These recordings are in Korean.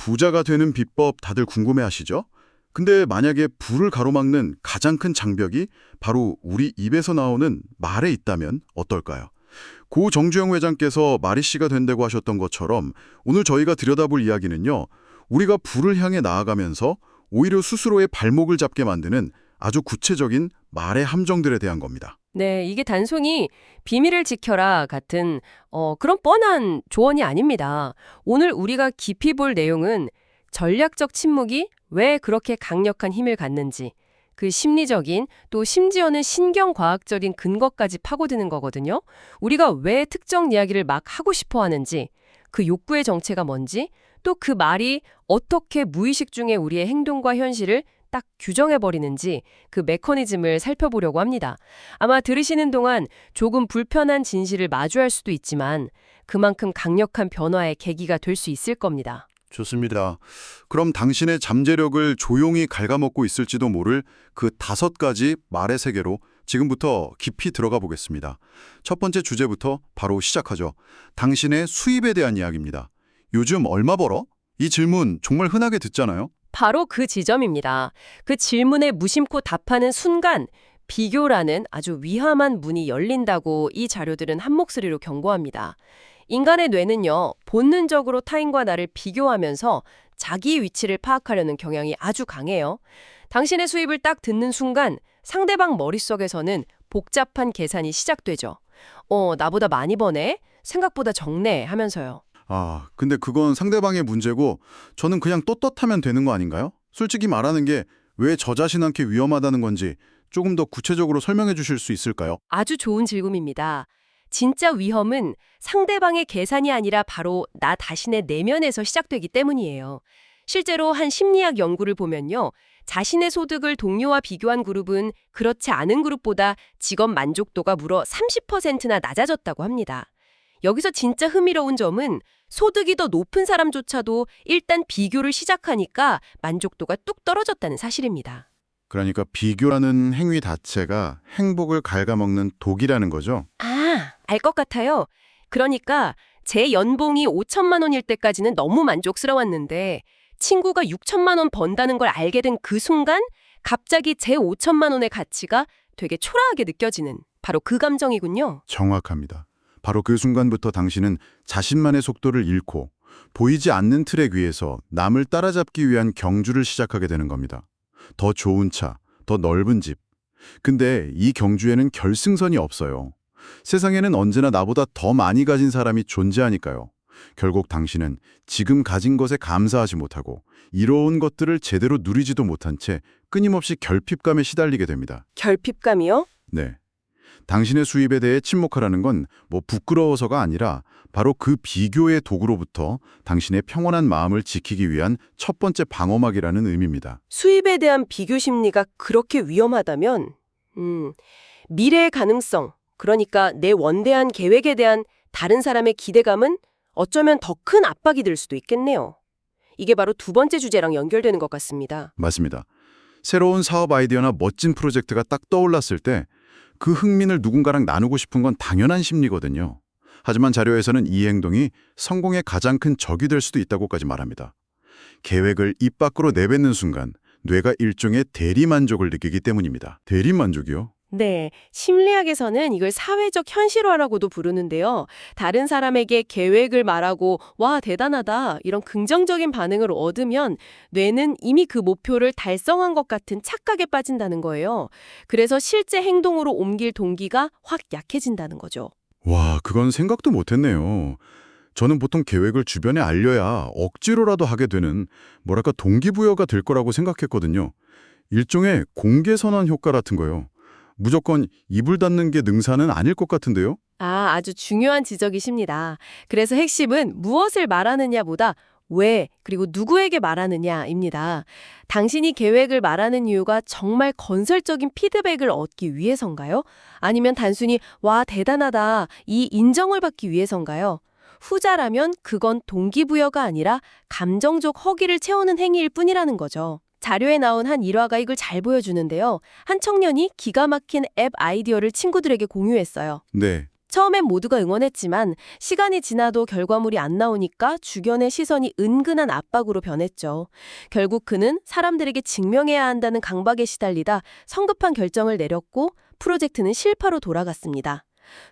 부자가 되는 비법 다들 궁금해하시죠? 근데 만약에 부를 가로막는 가장 큰 장벽이 바로 우리 입에서 나오는 말에 있다면 어떨까요? 고 정주영 회장께서 마리 씨가 된다고 하셨던 것처럼 오늘 저희가 들여다볼 이야기는요. 우리가 부를 향해 나아가면서 오히려 스스로의 발목을 잡게 만드는 아주 구체적인 말의 함정들에 대한 겁니다. 네, 이게 단순히 비밀을 지켜라 같은 그런 뻔한 조언이 아닙니다. 오늘 우리가 깊이 볼 내용은 전략적 침묵이 왜 그렇게 강력한 힘을 갖는지, 그 심리적인 또 심지어는 신경과학적인 근거까지 파고드는 거거든요. 우리가 왜 특정 이야기를 막 하고 싶어 하는지, 그 욕구의 정체가 뭔지, 또 그 말이 어떻게 무의식 중에 우리의 행동과 현실을 딱 규정해버리는지 그 메커니즘을 살펴보려고 합니다. 아마 들으시는 동안 조금 불편한 진실을 마주할 수도 있지만 그만큼 강력한 변화의 계기가 될 수 있을 겁니다. 좋습니다. 그럼 당신의 잠재력을 조용히 갉아먹고 있을지도 모를 그 5가지 말의 세계로 지금부터 깊이 들어가 보겠습니다. 첫 번째 주제부터 바로 시작하죠. 당신의 수입에 대한 이야기입니다. 요즘 얼마 벌어? 이 질문 정말 흔하게 듣잖아요. 바로 그 지점입니다. 그 질문에 무심코 답하는 순간 비교라는 아주 위험한 문이 열린다고 이 자료들은 한 목소리로 경고합니다. 인간의 뇌는요, 본능적으로 타인과 나를 비교하면서 자기 위치를 파악하려는 경향이 아주 강해요. 당신의 수입을 딱 듣는 순간 상대방 머릿속에서는 복잡한 계산이 시작되죠. 나보다 많이 버네? 생각보다 적네? 하면서요. 근데 그건 상대방의 문제고 저는 그냥 떳떳하면 되는 거 아닌가요? 솔직히 말하는 게 왜 저 자신한테 위험하다는 건지 조금 더 구체적으로 설명해 주실 수 있을까요? 아주 좋은 질문입니다. 진짜 위험은 상대방의 계산이 아니라 바로 나 자신의 내면에서 시작되기 때문이에요. 실제로 한 심리학 연구를 보면요. 자신의 소득을 동료와 비교한 그룹은 그렇지 않은 그룹보다 직업 만족도가 무려 30%나 낮아졌다고 합니다. 여기서 진짜 흥미로운 점은 소득이 더 높은 사람조차도 일단 비교를 시작하니까 만족도가 뚝 떨어졌다는 사실입니다. 그러니까 비교라는 행위 자체가 행복을 갉아먹는 독이라는 거죠. 알 것 같아요. 그러니까 제 연봉이 5천만 원일 때까지는 너무 만족스러웠는데 친구가 6천만 원 번다는 걸 알게 된 그 순간 갑자기 제 5천만 원의 가치가 되게 초라하게 느껴지는 바로 그 감정이군요. 정확합니다. 바로 그 순간부터 당신은 자신만의 속도를 잃고 보이지 않는 트랙 위에서 남을 따라잡기 위한 경주를 시작하게 되는 겁니다. 더 좋은 차, 더 넓은 집. 근데 이 경주에는 결승선이 없어요. 세상에는 언제나 나보다 더 많이 가진 사람이 존재하니까요. 결국 당신은 지금 가진 것에 감사하지 못하고 이로운 것들을 제대로 누리지도 못한 채 끊임없이 결핍감에 시달리게 됩니다. 결핍감이요? 네. 당신의 수입에 대해 침묵하라는 건 뭐 부끄러워서가 아니라 바로 그 비교의 도구로부터 당신의 평온한 마음을 지키기 위한 첫 번째 방어막이라는 의미입니다. 수입에 대한 비교 심리가 그렇게 위험하다면 미래의 가능성, 그러니까 내 원대한 계획에 대한 다른 사람의 기대감은 어쩌면 더 큰 압박이 될 수도 있겠네요. 이게 바로 두 번째 주제랑 연결되는 것 같습니다. 맞습니다. 새로운 사업 아이디어나 멋진 프로젝트가 딱 떠올랐을 때 그 흥민을 누군가랑 나누고 싶은 건 당연한 심리거든요. 하지만 자료에서는 이 행동이 성공의 가장 큰 적이 될 수도 있다고까지 말합니다. 계획을 입 밖으로 내뱉는 순간 뇌가 일종의 대리만족을 느끼기 때문입니다. 대리만족이요? 네, 심리학에서는 이걸 사회적 현실화라고도 부르는데요. 다른 사람에게 계획을 말하고 와, 대단하다 이런 긍정적인 반응을 얻으면 뇌는 이미 그 목표를 달성한 것 같은 착각에 빠진다는 거예요. 그래서 실제 행동으로 옮길 동기가 확 약해진다는 거죠. 와, 그건 생각도 못했네요. 저는 보통 계획을 주변에 알려야 억지로라도 하게 되는 뭐랄까 동기부여가 될 거라고 생각했거든요. 일종의 공개선언 효과 같은 거요. 무조건 입을 닫는 게 능사는 아닐 것 같은데요? 아주 중요한 지적이십니다. 그래서 핵심은 무엇을 말하느냐보다 왜, 그리고 누구에게 말하느냐입니다. 당신이 계획을 말하는 이유가 정말 건설적인 피드백을 얻기 위해서인가요? 아니면 단순히 와, 대단하다, 이 인정을 받기 위해서인가요? 후자라면 그건 동기부여가 아니라 감정적 허기를 채우는 행위일 뿐이라는 거죠. 자료에 나온 한 일화가 이걸 잘 보여주는데요. 한 청년이 기가 막힌 앱 아이디어를 친구들에게 공유했어요. 네. 처음엔 모두가 응원했지만 시간이 지나도 결과물이 안 나오니까 주변의 시선이 은근한 압박으로 변했죠. 결국 그는 사람들에게 증명해야 한다는 강박에 시달리다 성급한 결정을 내렸고 프로젝트는 실파로 돌아갔습니다.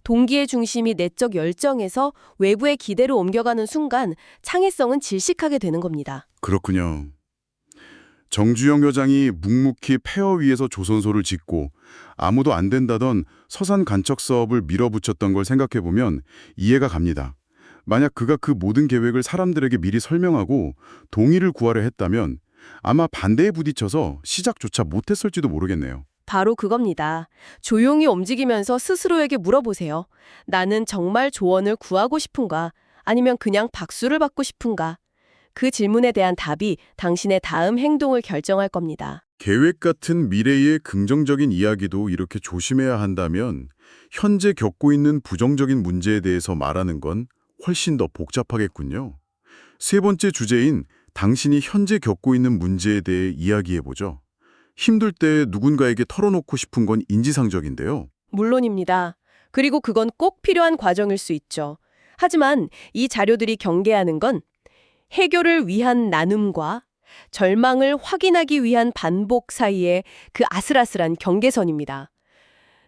동기의 중심이 내적 열정에서 외부의 기대로 옮겨가는 순간 창의성은 질식하게 되는 겁니다. 그렇군요. 정주영 여장이 묵묵히 폐허 위에서 조선소를 짓고 아무도 안 된다던 서산 간척 사업을 밀어붙였던 걸 생각해보면 이해가 갑니다. 만약 그가 그 모든 계획을 사람들에게 미리 설명하고 동의를 구하려 했다면 아마 반대에 부딪혀서 시작조차 못했을지도 모르겠네요. 바로 그겁니다. 조용히 움직이면서 스스로에게 물어보세요. 나는 정말 조언을 구하고 싶은가? 아니면 그냥 박수를 받고 싶은가? 그 질문에 대한 답이 당신의 다음 행동을 결정할 겁니다. 계획 같은 미래의 긍정적인 이야기도 이렇게 조심해야 한다면 현재 겪고 있는 부정적인 문제에 대해서 말하는 건 훨씬 더 복잡하겠군요. 세 번째 주제인 당신이 현재 겪고 있는 문제에 대해 이야기해보죠. 힘들 때 누군가에게 털어놓고 싶은 건 인지상정인데요. 물론입니다. 그리고 그건 꼭 필요한 과정일 수 있죠. 하지만 이 자료들이 경계하는 건 해결을 위한 나눔과 절망을 확인하기 위한 반복 사이의 그 아슬아슬한 경계선입니다.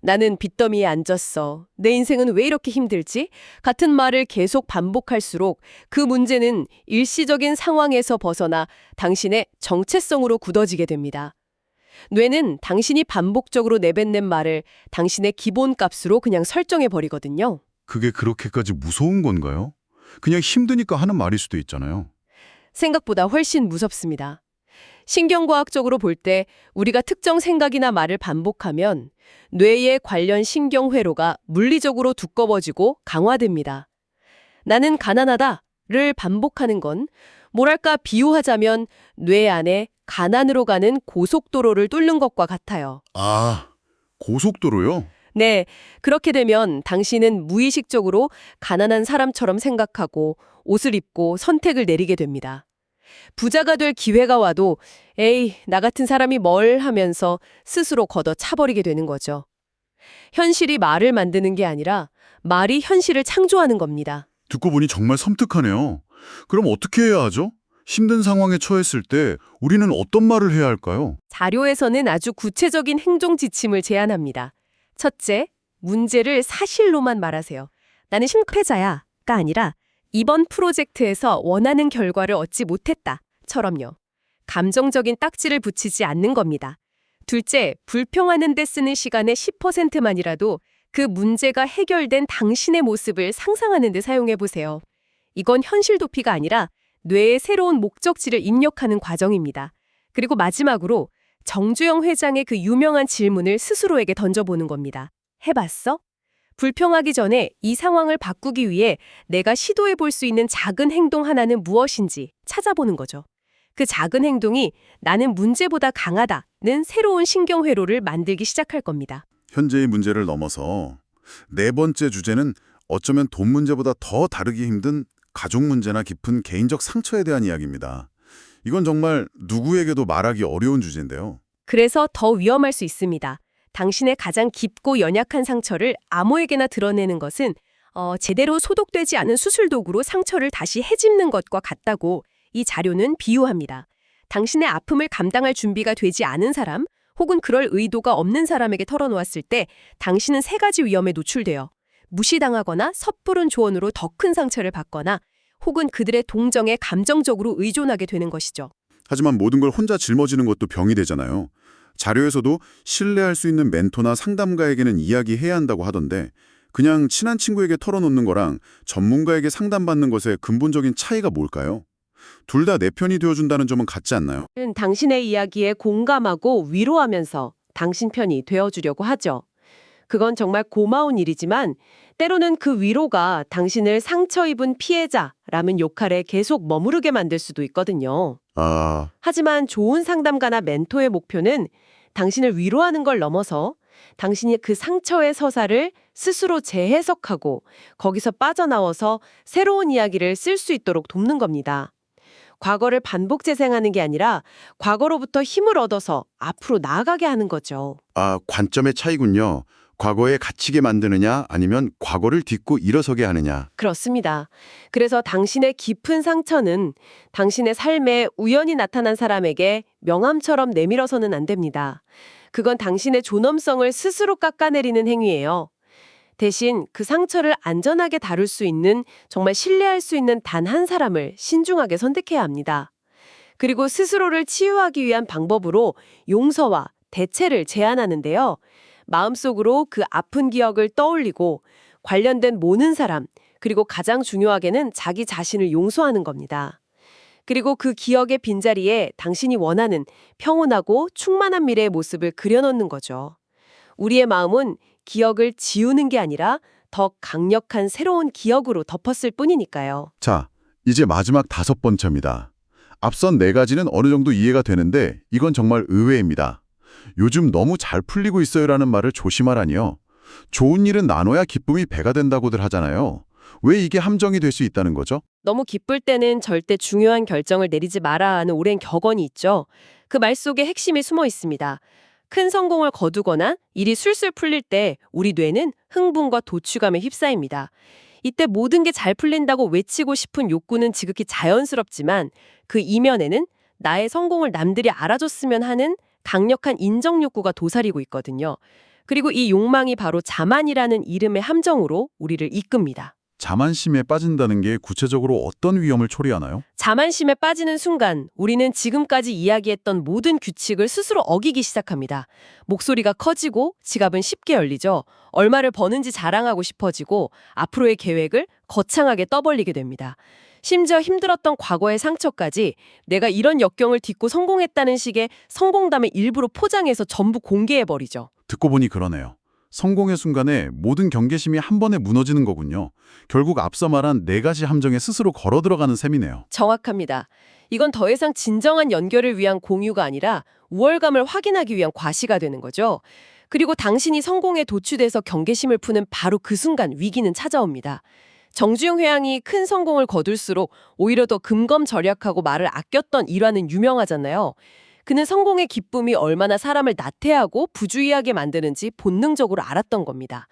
나는 빚더미에 앉았어. 내 인생은 왜 이렇게 힘들지? 같은 말을 계속 반복할수록 그 문제는 일시적인 상황에서 벗어나 당신의 정체성으로 굳어지게 됩니다. 뇌는 당신이 반복적으로 내뱉는 말을 당신의 기본값으로 그냥 설정해버리거든요. 그게 그렇게까지 무서운 건가요? 그냥 힘드니까 하는 말일 수도 있잖아요. 생각보다 훨씬 무섭습니다. 신경과학적으로 볼 때 우리가 특정 생각이나 말을 반복하면 뇌의 관련 신경회로가 물리적으로 두꺼워지고 강화됩니다. 나는 가난하다를 반복하는 건 뭐랄까 비유하자면 뇌 안에 가난으로 가는 고속도로를 뚫는 것과 같아요. 아, 고속도로요? 네, 그렇게 되면 당신은 무의식적으로 가난한 사람처럼 생각하고 옷을 입고 선택을 내리게 됩니다. 부자가 될 기회가 와도 에이, 나 같은 사람이 뭘 하면서 스스로 걷어 차버리게 되는 거죠. 현실이 말을 만드는 게 아니라 말이 현실을 창조하는 겁니다. 듣고 보니 정말 섬뜩하네요. 그럼 어떻게 해야 하죠? 힘든 상황에 처했을 때 우리는 어떤 말을 해야 할까요? 자료에서는 아주 구체적인 행동 지침을 제안합니다. 첫째, 문제를 사실로만 말하세요. 나는 실패자야가 아니라 이번 프로젝트에서 원하는 결과를 얻지 못했다처럼요. 감정적인 딱지를 붙이지 않는 겁니다. 둘째, 불평하는 데 쓰는 시간의 10%만이라도 그 문제가 해결된 당신의 모습을 상상하는 데 사용해보세요. 이건 현실 도피가 아니라 뇌의 새로운 목적지를 입력하는 과정입니다. 그리고 마지막으로 정주영 회장의 그 유명한 질문을 스스로에게 던져보는 겁니다. 해봤어? 불평하기 전에 이 상황을 바꾸기 위해 내가 시도해볼 수 있는 작은 행동 하나는 무엇인지 찾아보는 거죠. 그 작은 행동이 나는 문제보다 강하다는 새로운 신경회로를 만들기 시작할 겁니다. 현재의 문제를 넘어서 네 번째 주제는 어쩌면 돈 문제보다 더 다루기 힘든 가족 문제나 깊은 개인적 상처에 대한 이야기입니다. 이건 정말 누구에게도 말하기 어려운 주제인데요. 그래서 더 위험할 수 있습니다. 당신의 가장 깊고 연약한 상처를 아무에게나 드러내는 것은 제대로 소독되지 않은 수술 도구로 상처를 다시 헤집는 것과 같다고 이 자료는 비유합니다. 당신의 아픔을 감당할 준비가 되지 않은 사람 혹은 그럴 의도가 없는 사람에게 털어놓았을 때 당신은 세 가지 위험에 노출돼요. 무시당하거나 섣부른 조언으로 더 큰 상처를 받거나 혹은 그들의 동정에 감정적으로 의존하게 되는 것이죠. 하지만 모든 걸 혼자 짊어지는 것도 병이 되잖아요. 자료에서도 신뢰할 수 있는 멘토나 상담가에게는 이야기해야 한다고 하던데 그냥 친한 친구에게 털어놓는 거랑 전문가에게 상담받는 것의 근본적인 차이가 뭘까요? 둘 다 내 편이 되어준다는 점은 같지 않나요? 당신의 이야기에 공감하고 위로하면서 당신 편이 되어주려고 하죠. 그건 정말 고마운 일이지만 때로는 그 위로가 당신을 상처 입은 피해자라는 역할에 계속 머무르게 만들 수도 있거든요. 아, 하지만 좋은 상담가나 멘토의 목표는 당신을 위로하는 걸 넘어서 당신이 그 상처의 서사를 스스로 재해석하고 거기서 빠져나와서 새로운 이야기를 쓸 수 있도록 돕는 겁니다. 과거를 반복 재생하는 게 아니라 과거로부터 힘을 얻어서 앞으로 나아가게 하는 거죠. 관점의 차이군요. 과거에 갇히게 만드느냐 아니면 과거를 딛고 일어서게 하느냐. 그렇습니다. 그래서 당신의 깊은 상처는 당신의 삶에 우연히 나타난 사람에게 명함처럼 내밀어서는 안 됩니다. 그건 당신의 존엄성을 스스로 깎아내리는 행위예요. 대신 그 상처를 안전하게 다룰 수 있는, 정말 신뢰할 수 있는 단 한 사람을 신중하게 선택해야 합니다. 그리고 스스로를 치유하기 위한 방법으로 용서와 대체를 제안하는데요. 마음속으로 그 아픈 기억을 떠올리고 관련된 모든 사람, 그리고 가장 중요하게는 자기 자신을 용서하는 겁니다. 그리고 그 기억의 빈자리에 당신이 원하는 평온하고 충만한 미래의 모습을 그려넣는 거죠. 우리의 마음은 기억을 지우는 게 아니라 더 강력한 새로운 기억으로 덮었을 뿐이니까요. 자, 이제 마지막 5번째입니다. 앞선 4가지는 어느 정도 이해가 되는데 이건 정말 의외입니다. 요즘 너무 잘 풀리고 있어요라는 말을 조심하라니요. 좋은 일은 나눠야 기쁨이 배가 된다고들 하잖아요. 왜 이게 함정이 될 수 있다는 거죠? 너무 기쁠 때는 절대 중요한 결정을 내리지 마라 하는 오랜 격언이 있죠. 그 말 속에 핵심이 숨어 있습니다. 큰 성공을 거두거나 일이 술술 풀릴 때 우리 뇌는 흥분과 도취감에 휩싸입니다. 이때 모든 게 잘 풀린다고 외치고 싶은 욕구는 지극히 자연스럽지만 그 이면에는 나의 성공을 남들이 알아줬으면 하는 강력한 인정 욕구가 도사리고 있거든요. 그리고 이 욕망이 바로 자만이라는 이름의 함정으로 우리를 이끕니다. 자만심에 빠진다는 게 구체적으로 어떤 위험을 초래하나요? 자만심에 빠지는 순간 우리는 지금까지 이야기했던 모든 규칙을 스스로 어기기 시작합니다. 목소리가 커지고 지갑은 쉽게 열리죠. 얼마를 버는지 자랑하고 싶어지고 앞으로의 계획을 거창하게 떠벌리게 됩니다. 심지어 힘들었던 과거의 상처까지 내가 이런 역경을 딛고 성공했다는 식의 성공담을 일부러 포장해서 전부 공개해버리죠. 듣고 보니 그러네요. 성공의 순간에 모든 경계심이 한 번에 무너지는 거군요. 결국 앞서 말한 4가지 함정에 스스로 걸어 들어가는 셈이네요. 정확합니다. 이건 더 이상 진정한 연결을 위한 공유가 아니라 우월감을 확인하기 위한 과시가 되는 거죠. 그리고 당신이 성공에 도취돼서 경계심을 푸는 바로 그 순간 위기는 찾아옵니다. 정주영 회장이 큰 성공을 거둘수록 오히려 더 금검절약하고 말을 아꼈던 일화는 유명하잖아요. 그는 성공의 기쁨이 얼마나 사람을 나태하고 부주의하게 만드는지 본능적으로 알았던 겁니다.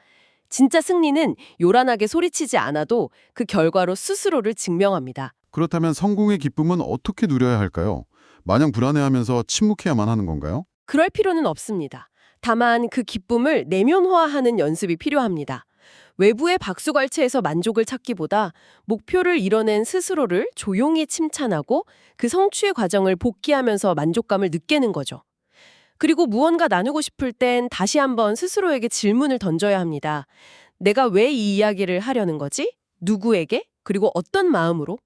진짜 승리는 요란하게 소리치지 않아도 그 결과로 스스로를 증명합니다. 그렇다면 성공의 기쁨은 어떻게 누려야 할까요? 마냥 불안해하면서 침묵해야만 하는 건가요? 그럴 필요는 없습니다. 다만 그 기쁨을 내면화하는 연습이 필요합니다. 외부의 박수갈채에서 만족을 찾기보다 목표를 이뤄낸 스스로를 조용히 칭찬하고 그 성취의 과정을 복기하면서 만족감을 느끼는 거죠. 그리고 무언가 나누고 싶을 땐 다시 한번 스스로에게 질문을 던져야 합니다. 내가 왜 이 이야기를 하려는 거지? 누구에게? 그리고 어떤 마음으로?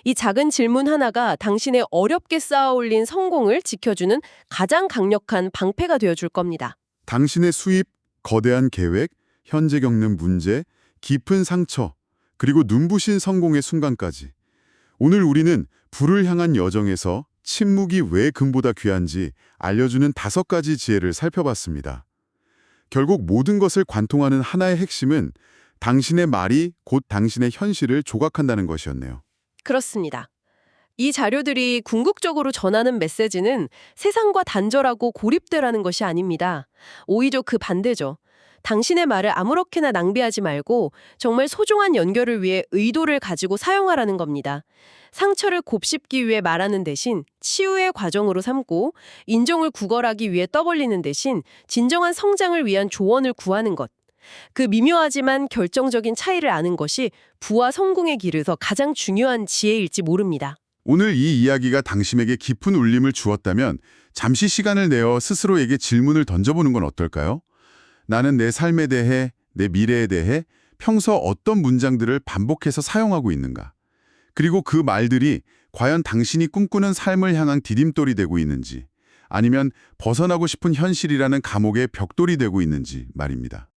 이 작은 질문 하나가 당신의 어렵게 쌓아올린 성공을 지켜주는 가장 강력한 방패가 되어줄 겁니다. 당신의 수입, 거대한 계획, 현재 겪는 문제, 깊은 상처, 그리고 눈부신 성공의 순간까지. 오늘 우리는 불을 향한 여정에서 침묵이 왜 금보다 귀한지 알려주는 5가지 지혜를 살펴봤습니다. 결국 모든 것을 관통하는 하나의 핵심은 당신의 말이 곧 당신의 현실을 조각한다는 것이었네요. 그렇습니다. 이 자료들이 궁극적으로 전하는 메시지는 세상과 단절하고 고립되라는 것이 아닙니다. 오히려 그 반대죠. 당신의 말을 아무렇게나 낭비하지 말고 정말 소중한 연결을 위해 의도를 가지고 사용하라는 겁니다. 상처를 곱씹기 위해 말하는 대신 치유의 과정으로 삼고 인정을 구걸하기 위해 떠벌리는 대신 진정한 성장을 위한 조언을 구하는 것. 그 미묘하지만 결정적인 차이를 아는 것이 부와 성공의 길에서 가장 중요한 지혜일지 모릅니다. 오늘 이 이야기가 당신에게 깊은 울림을 주었다면 잠시 시간을 내어 스스로에게 질문을 던져보는 건 어떨까요? 나는 내 삶에 대해, 내 미래에 대해 평소 어떤 문장들을 반복해서 사용하고 있는가? 그리고 그 말들이 과연 당신이 꿈꾸는 삶을 향한 디딤돌이 되고 있는지, 아니면 벗어나고 싶은 현실이라는 감옥의 벽돌이 되고 있는지 말입니다.